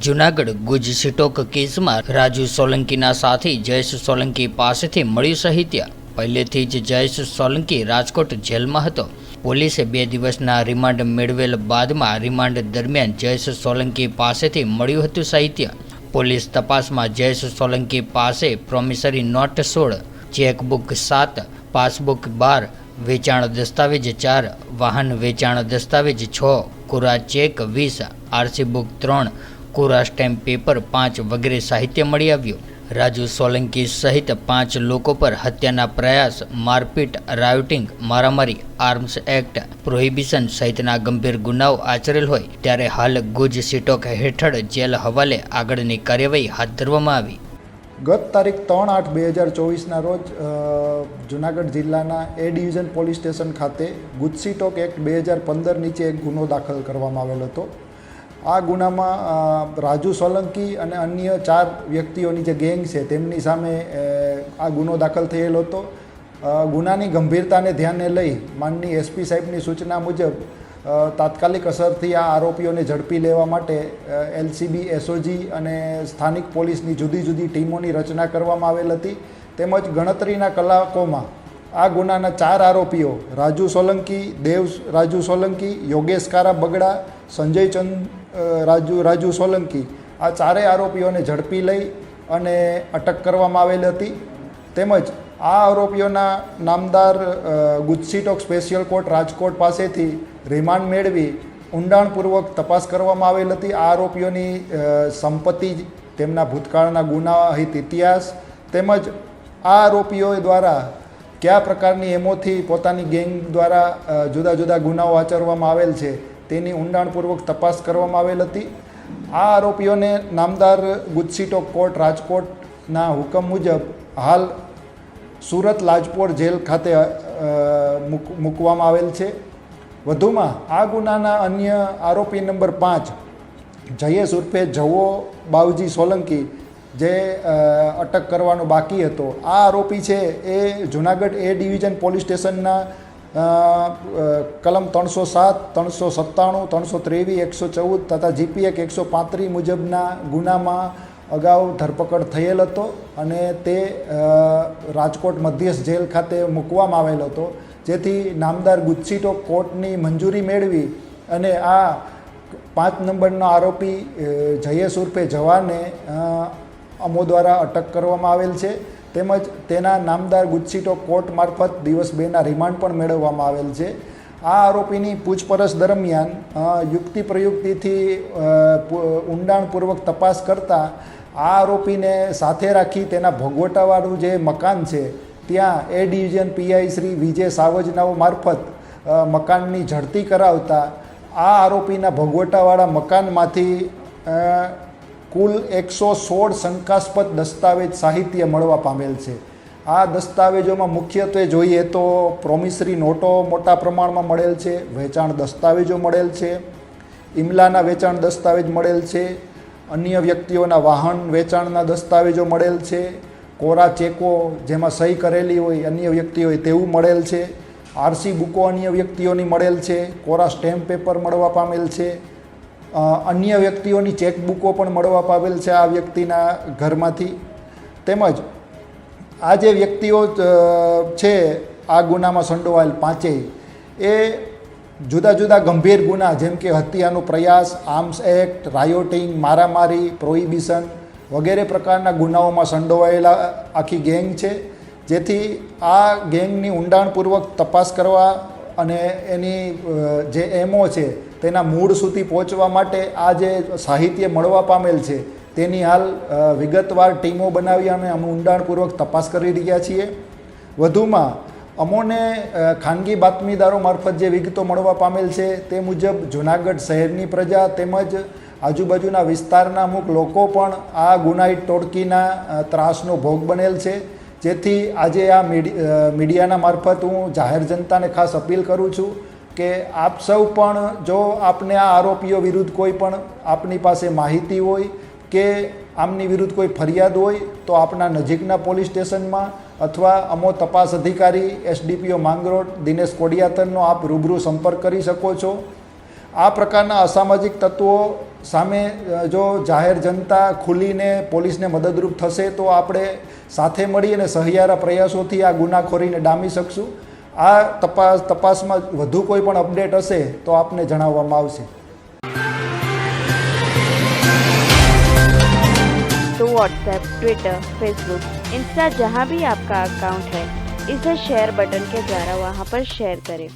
જૂનાગઢ ગુજ સિટોક કેસમાં રાજુ સોલંકીના સાથી જયેશ સોલંકી પાસેથી મળ્યું સાહિત્ય। પહેલેથી જ જયેશ સોલંકી રાજકોટ જેલમાં હતો। પોલીસે 2 દિવસના રિમાન્ડ મેળવેલ બાદમાં રિમાન્ડ દરમિયાન જયેશ સોલંકી પાસેથી મળ્યું હતું સાહિત્ય। પોલીસ તપાસમાં જયેશ સોલંકી પાસે પ્રોમિસરી નોટ 16, ચેકબુક 7, પાસબુક 12, વેચાણ દસ્તાવેજ 4, વાહન વેચાણ દસ્તાવેજ 6, કોરા ચેક 20, આરસી બુક 3, કોરા સ્ટેમ્પ પેપર 5 વગેરે સાહિત્ય મળી આવ્યું। રાજુ સોલંકી સહિત 5 લોકો પર હત્યાના પ્રયાસ, મારપીટ, રાયોટિંગ, મારામારી, આર્મ્સ એક્ટ, પ્રોહિબિશન સહિતના ગંભીર ગુનાઓ આચરેલ હોય ત્યારે હાલ ગુજ સિટોક હેઠળ જેલ હવાલે આગળની કાર્યવાહી હાથ ધરવામાં આવી। ગત તારીખ 3/8/2024ના રોજ જૂનાગઢ જિલ્લાના એ ડિવિઝન પોલીસ સ્ટેશન ખાતે ગુજ સિટોક એક્ટ 2015 નીચે એક ગુનો દાખલ કરવામાં આવેલ હતો। આ ગુનામાં રાજુ સોલંકી અને અન્ય 4 વ્યક્તિઓની જે ગેંગ છે તેમની સામે આ ગુનો દાખલ થયેલો હતો। ગુનાની ગંભીરતાને ધ્યાને લઈ માનનીય એસપી સાહેબની સૂચના મુજબ તાત્કાલિક અસરથી આ આરોપીઓને ઝડપી લેવા માટે એલસીબી, એસઓજી અને સ્થાનિક પોલીસની જુદી જુદી ટીમોની રચના કરવામાં આવેલ હતી। તેમજ ગણતરીના કલાકોમાં આ ગુનાના 4 આરોપીઓ રાજુ સોલંકી, દેવ રાજુ સોલંકી, યોગેશ કારા બગડા, સંજય ચંદ રાજુ સોલંકી, આ 4 આરોપીઓને ઝડપી લઈ અને અટક કરવામાં આવેલી હતી। તેમજ આ આરોપીઓના નામદાર ગુજ સિટોક સ્પેશિયલ કોર્ટ રાજકોટ પાસેથી રિમાન્ડ મેળવી ઊંડાણપૂર્વક તપાસ કરવામાં આવેલ હતી। આ આરોપીઓની સંપત્તિ, તેમના ભૂતકાળના ગુનાહિત ઇતિહાસ તેમજ આ આરોપીઓ દ્વારા કયા પ્રકારની એમોથી પોતાની ગેંગ દ્વારા જુદા જુદા ગુનાઓ આચરવામાં આવેલ છે તેની ઊંડાણપૂર્વક તપાસ કરવામાં આવેલ હતી। આ આરોપીઓને નામદાર ગુજ સિટોક કોર્ટ રાજકોટના હુકમ મુજબ હાલ સુરત લાજપોર જેલ ખાતે મૂકવામાં આવેલ છે। વધુમાં આ ગુનાના અન્ય આરોપી નંબર 5 જયેશ ઉર્ફે જવો બાવજી સોલંકી જે અટક કરવાનો બાકી હતો, આ આરોપી છે એ જૂનાગઢ એ ડિવિઝન પોલીસ સ્ટેશનના કલમ 307, 397, 323, 114 તથા જીપી એક્ટ 135 મુજબના ગુનામાં અગાઉ ધરપકડ થયેલ હતો અને તે રાજકોટ મધ્યસ્થ જેલ ખાતે મૂકવામાં આવેલ હતો, જેથી નામદાર ગુજ સિટોક કોર્ટની મંજૂરી મેળવી અને આ 5 નંબરનો આરોપી જયેશ ઉર્ફે જવાને અમો દ્વારા અટક કરવામાં આવેલ છે। તેમજ તેના નામદાર ગુજ સિટોક કોર્ટ મારફત દિવસ 2ના રિમાન્ડ પણ મેળવવામાં આવેલ છે। આ આરોપીની પૂછપરછ દરમિયાન યુક્તિ પ્રયુક્તિથી ઊંડાણપૂર્વક તપાસ કરતાં આ આરોપીને સાથે રાખી તેના ભોગવટાવાળું જે મકાન છે ત્યાં એ ડિવિઝન પીઆઈ શ્રી વિજય સાવજનાઓ મારફત મકાનની ઝડપી કરાવતા આ આરોપીના ભોગવટાવાળા મકાનમાંથી કુલ 116 શંકાસ્પદ દસ્તાવેજ સાહિત્ય મળવા પામેલ છે। આ દસ્તાવેજોમાં મુખ્યત્વે જોઈએ તો પ્રોમિસરી નોટો મોટા પ્રમાણમાં મળેલ છે, વેચાણ દસ્તાવેજો મળેલ છે, ઇમલાના વેચાણ દસ્તાવેજ મળેલ છે, અન્ય વ્યક્તિઓના વાહન વેચાણના દસ્તાવેજો મળેલ છે, કોરા ચેકો જેમાં સહી કરેલી હોય અન્ય વ્યક્તિઓએ તેવું મળેલ છે, આરસી બુકો અન્ય વ્યક્તિઓની મળેલ છે, કોરા સ્ટેમ્પ પેપર મળવા પામેલ છે, અન્ય વ્યક્તિઓની ચેકબુકો પણ મળવા પામેલ છે આ વ્યક્તિના ઘરમાંથી। તેમજ આ જે વ્યક્તિઓ છે આ ગુનામાં સંડોવાયેલ 5 એ જુદા જુદા ગંભીર ગુના જેમ કે હત્યાનો પ્રયાસ, આર્મ્સ એક્ટ, રાયોટિંગ, મારામારી, પ્રોહિબિશન વગેરે પ્રકારના ગુનાઓમાં સંડોવાયેલા આખી ગેંગ છે, જેથી આ ગેંગની ઊંડાણપૂર્વક તપાસ કરવા અને એની જે એમો છે તેના મૂળ સુધી પહોંચવા માટે આ જે સાહિત્ય મળવા પામેલ છે તેની હાલ વિગતવાર ટીમો બનાવી અને અમે ઊંડાણપૂર્વક તપાસ કરી રહ્યા છીએ। વધુમાં અમોને ખાનગી બાતમીદારો મારફત જે વિગતો મળવા પામેલ છે તે મુજબ જૂનાગઢ શહેરની પ્રજા તેમજ આજુબાજુના વિસ્તારના અમુક લોકો પણ આ ગુનાહિત ટોળકીના ત્રાસનો ભોગ બનેલ છે, જેથી આજે આ મીડિયાના મારફત હું જાહેર જનતાને ખાસ અપીલ કરું છું કે આપ સૌ પણ જો આપને આ આરોપીઓ વિરુદ્ધ કોઈ પણ આપની પાસે માહિતી હોય કે આમની વિરુદ્ધ કોઈ ફરિયાદ હોય તો આપના નજીકના પોલીસ સ્ટેશનમાં અથવા અમો તપાસ અધિકારી એસડીપીઓ માંગરોળ દિનેશ કોડિયાતરનો આપ રૂબરૂ સંપર્ક કરી શકો છો। આ પ્રકારના અસામાજિક તત્વો સામે જો જાહેર જનતા ખુલીને પોલીસને મદદરૂપ થશે તો આપણે સાથે મળી અને સહિયારા પ્રયાસોથી આ ગુનાખોરીને ડામી શકશું. આ તપાસમાં વધુ કોઈ પણ અપડેટ હશે તો આપને જણાવવામાં આવશે. तो व्हाट्सएप, ट्विटर, फेसबुक, इंस्टा जहाँ भी आपका अकाउंट है, इसे शेयर बटन के द्वारा वहाँ पर शेयर करें